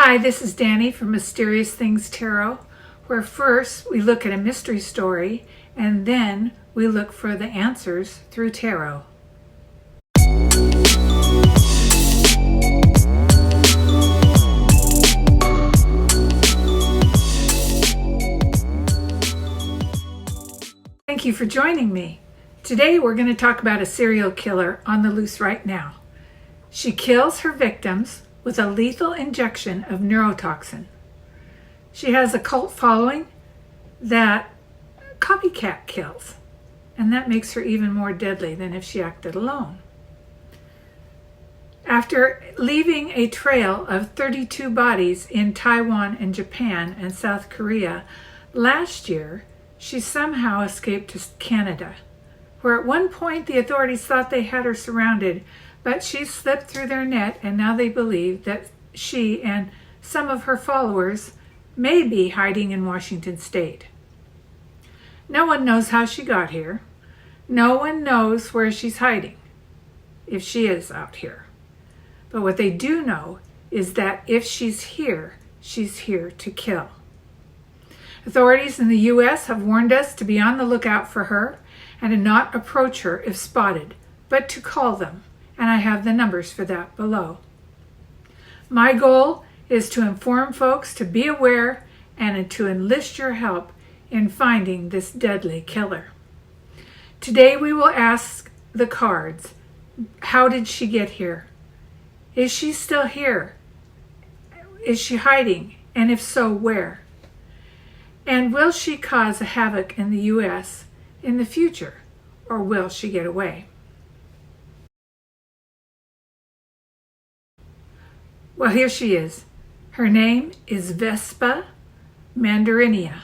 Hi, this is Danny from Mysterious Things Tarot, where first we look at a mystery story and then we look for the answers through tarot. Thank you for joining me. Today we're going to talk about a serial killer on the loose right now. She kills her victims with a lethal injection of neurotoxin. She has a cult following that copycat kills, and that makes her even more deadly than if she acted alone. After leaving a trail of 32 bodies in Taiwan and Japan and South Korea last year, she somehow escaped to Canada, where at one point the authorities thought they had her surrounded, but she slipped through their net, and now they believe that she and some of her followers may be hiding in Washington State. No one knows how she got here. No one knows where she's hiding, if she is out here. But what they do know is that if she's here to kill. Authorities in the U.S. have warned us to be on the lookout for her and to not approach her if spotted, but to call them. And I have the numbers for that below. My goal is to inform folks to be aware and to enlist your help in finding this deadly killer. Today we will ask the cards, how did she get here? Is she still here? Is she hiding? And if so, where? And will she cause a havoc in the U.S. in the future, or will she get away? Well, here she is. Her name is Vespa Mandarinia,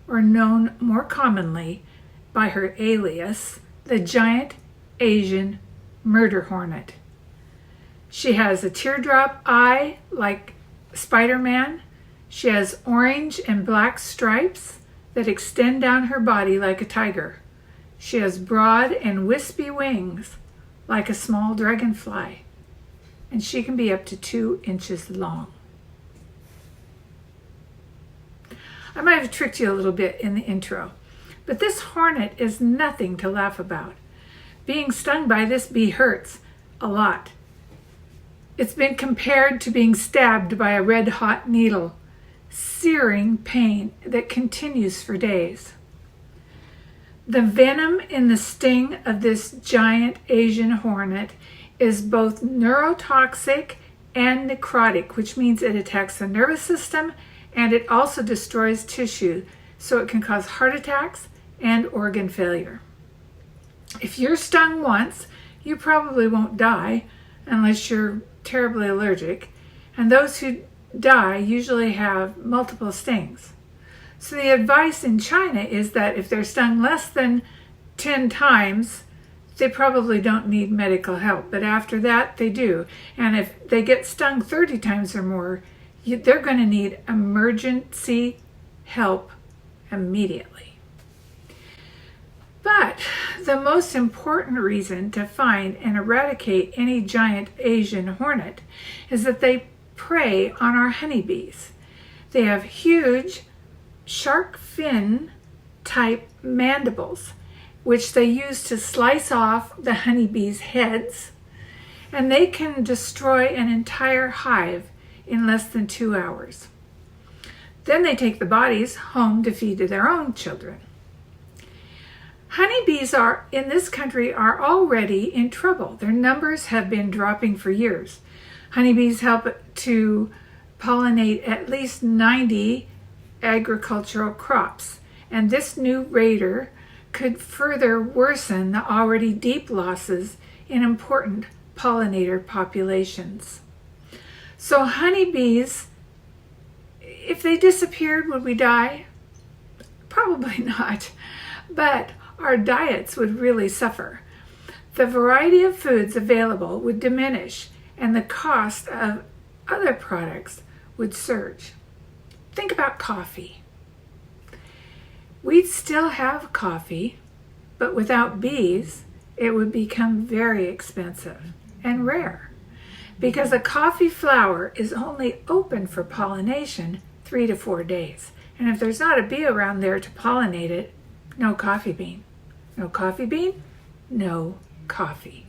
or known more commonly by her alias, the Giant Asian Murder Hornet. She has a teardrop eye like Spider-Man. She has orange and black stripes that extend down her body like a tiger. She has broad and wispy wings like a small dragonfly, and she can be up to 2 inches long. I might have tricked you a little bit in the intro, but this hornet is nothing to laugh about. Being stung by this bee hurts a lot. It's been compared to being stabbed by a red-hot needle, searing pain that continues for days. The venom in the sting of this giant Asian hornet is both neurotoxic and necrotic, which means it attacks the nervous system and it also destroys tissue, so it can cause heart attacks and organ failure. If you're stung once, you probably won't die unless you're terribly allergic, and those who die usually have multiple stings. So the advice in China is that if they're stung less than 10 times, they probably don't need medical help, but after that they do. And if they get stung 30 times or more, they're going to need emergency help immediately. But the most important reason to find and eradicate any giant Asian hornet is that they prey on our honeybees. They have huge shark fin type mandibles, which they use to slice off the honeybees' heads, and they can destroy an entire hive in less than 2 hours. Then they take the bodies home to feed to their own children. Honeybees in this country are already in trouble. Their numbers have been dropping for years. Honeybees help to pollinate at least 90 agricultural crops, and this new raider could further worsen the already deep losses in important pollinator populations. So honeybees, if they disappeared, would we die? Probably not, but our diets would really suffer. The variety of foods available would diminish, and the cost of other products would surge. Think about coffee. We'd still have coffee, but without bees, it would become very expensive and rare. because a coffee flower is only open for pollination 3 to 4 days. And if there's not a bee around there to pollinate it, no coffee bean. No coffee bean, no coffee.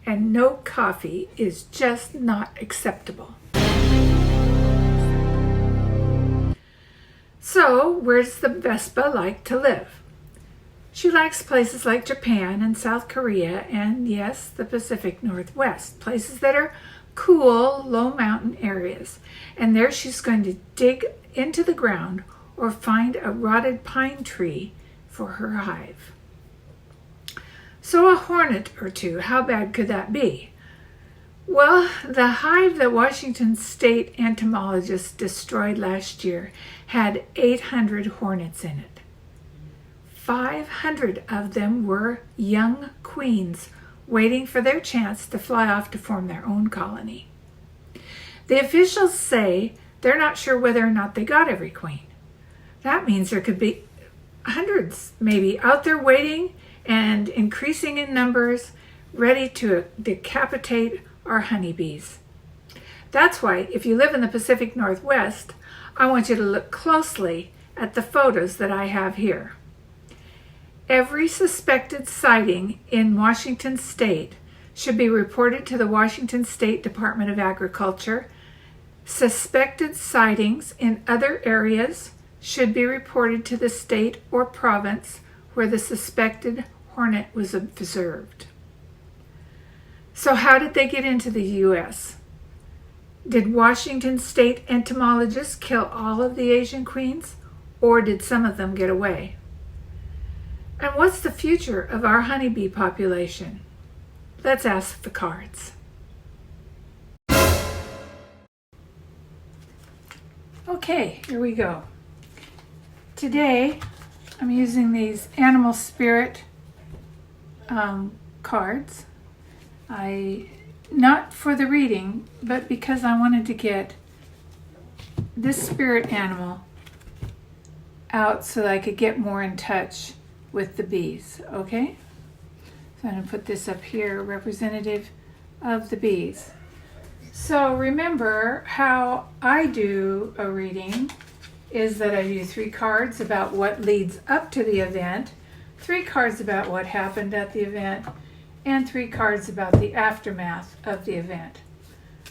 And no coffee is just not acceptable. So, where does the Vespa like to live? She likes places like Japan and South Korea and, yes, the Pacific Northwest, places that are cool, low mountain areas. And there she's going to dig into the ground or find a rotted pine tree for her hive. So a hornet or two, how bad could that be? Well, the hive that Washington State entomologists destroyed last year had 800 hornets in it. 500 of them were young queens waiting for their chance to fly off to form their own colony. The officials say they're not sure whether or not they got every queen. That means there could be hundreds maybe out there waiting and increasing in numbers, ready to decapitate our honeybees. That's why if you live in the Pacific Northwest, I want you to look closely at the photos that I have here. Every suspected sighting in Washington State should be reported to the Washington State Department of Agriculture. Suspected sightings in other areas should be reported to the state or province where the suspected hornet was observed. So how did they get into the U.S.? Did Washington State entomologists kill all of the Asian queens, or did some of them get away? And what's the future of our honeybee population? Let's ask the cards. Okay, here we go. Today, I'm using these animal spirit cards. Not for the reading, but because I wanted to get this spirit animal out so that I could get more in touch with the bees, okay? So I'm going to put this up here, representative of the bees. So remember how I do a reading is that I do 3 cards about what leads up to the event, 3 cards about what happened at the event, and 3 cards about the aftermath of the event.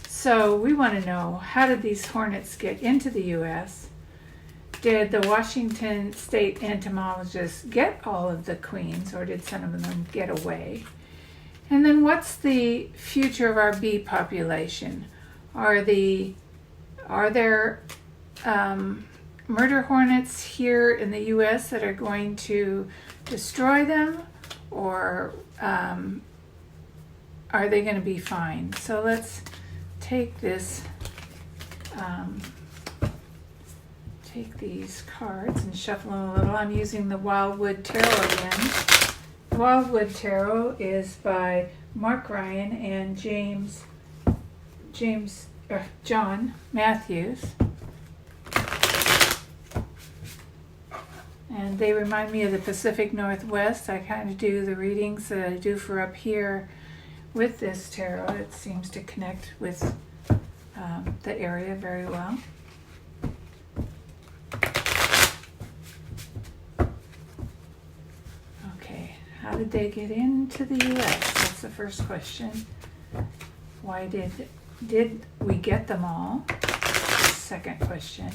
So we want to know, how did these hornets get into the U.S.? Did the Washington State entomologists get all of the queens, or did some of them get away? And then what's the future of our bee population? Are there murder hornets here in the U.S. that are going to destroy them, or are they going to be fine? So let's take this, take these cards and shuffle them a little. I'm using the Wildwood Tarot again. Wildwood Tarot is by Mark Ryan and John Matthews. And they remind me of the Pacific Northwest. I kind of do the readings that I do for up here with this tarot. It seems to connect with the area very well. Okay, how did they get into the U.S.? That's the first question. Why did we get them all? Second question.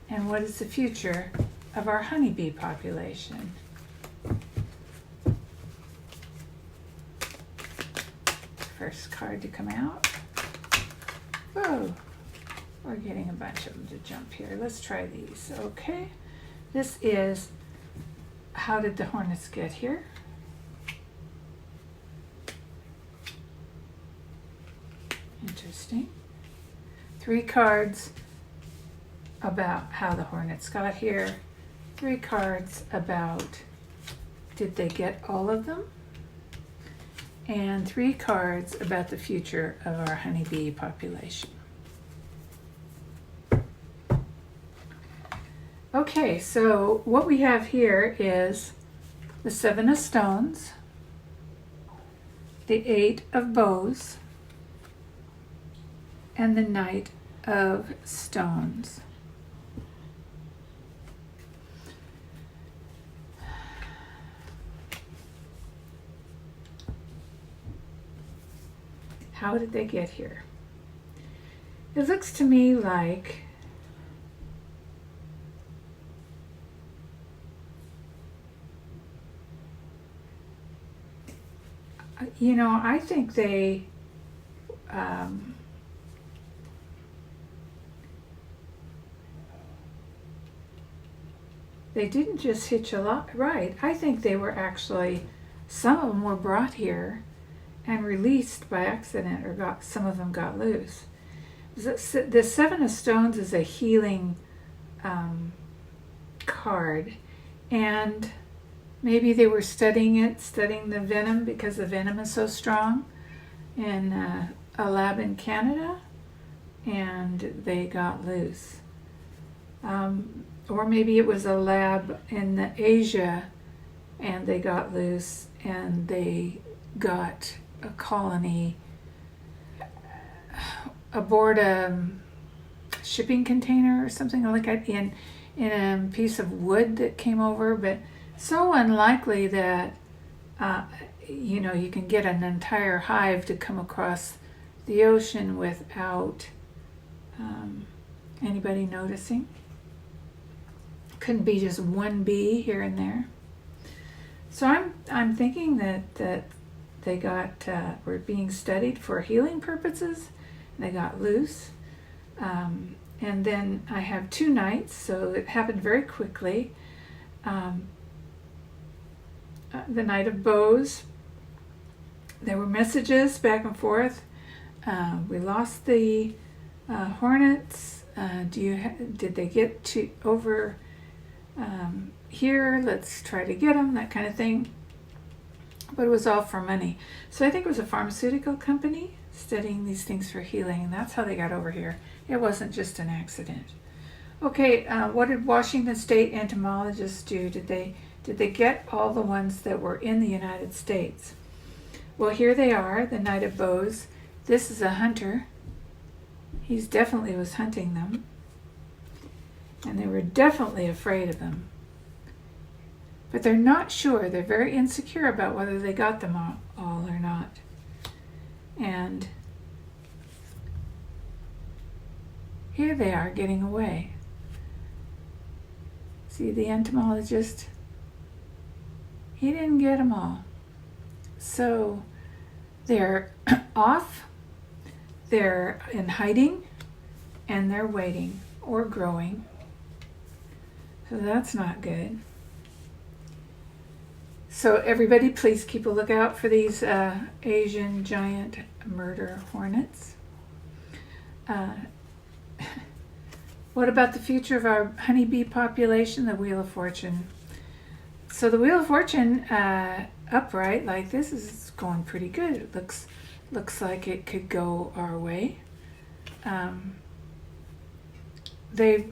And what is the future of our honeybee population? First card to come out. Whoa, we're getting a bunch of them to jump here. Let's try these. Okay, this is, how did the hornets get here? Interesting. 3 cards about how the hornets got here. 3 cards about, did they get all of them? And 3 cards about the future of our honeybee population. Okay, so what we have here is the 7 of Stones, the 8 of Bows, and the Knight of Stones. How did they get here? It looks to me like I think they didn't just hitch a ride. I think they were actually, some of them were brought here and released by accident, or some of them got loose. The Seven of Stones is a healing card, and maybe they were studying the venom, because the venom is so strong, in a lab in Canada, and they got loose. Or maybe it was a lab in Asia, and they got loose, and they got a colony aboard a shipping container or something like that, in a piece of wood that came over. But so unlikely that you can get an entire hive to come across the ocean without anybody noticing. Couldn't be just one bee here and there. So I'm thinking that they were being studied for healing purposes. They got loose. And then I have two knights, so it happened very quickly. The Knight of Bows. There were messages back and forth. We lost the hornets. Did they get over here? Let's try to get them, that kind of thing. But it was all for money. So I think it was a pharmaceutical company studying these things for healing, and that's how they got over here. It wasn't just an accident. Okay, what did Washington State entomologists do? Did they get all the ones that were in the United States? Well, here they are, the Knight of Bows. This is a hunter. He's definitely was hunting them, and they were definitely afraid of them. But they're not sure. They're very insecure about whether they got them all or not. And here they are getting away. See, the entomologist, he didn't get them all. So they're off, they're in hiding, and they're waiting or growing. So that's not good. So everybody, please keep a lookout for these Asian giant murder hornets. What about the future of our honeybee population, the Wheel of Fortune? So the Wheel of Fortune, upright like this, is going pretty good. It looks like it could go our way. The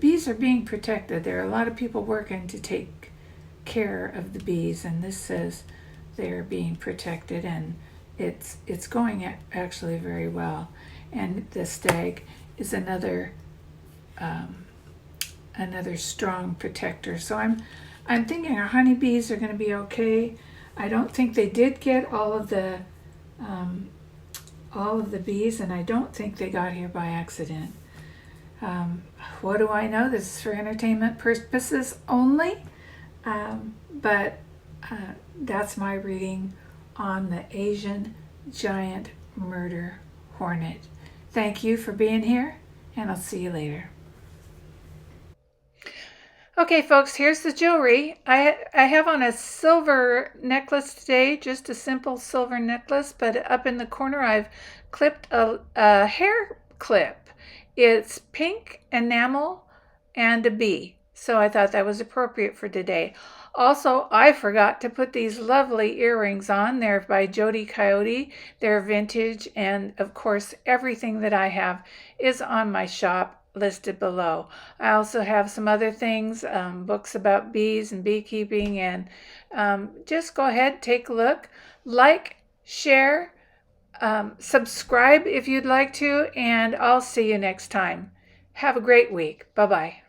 bees are being protected. There are a lot of people working to take care of the bees, and this says they're being protected, and it's going actually very well. And the stag is another strong protector. So I'm thinking our honeybees are going to be okay. I don't think they did get all of the bees, and I don't think they got here by accident. What do I know? This is for entertainment purposes only. But that's my reading on the Asian giant murder hornet. Thank you for being here, and I'll see you later. Okay, folks, here's the jewelry. I have on a silver necklace today, just a simple silver necklace, but up in the corner I've clipped a hair clip. It's pink enamel and a bee. So I thought that was appropriate for today. Also, I forgot to put these lovely earrings on. They're by Jody Coyote. They're vintage, and of course, everything that I have is on my shop listed below. I also have some other things, books about bees and beekeeping, and just go ahead, take a look, like, share, Subscribe if you'd like to, and I'll see you next time. Have a great week. Bye-bye.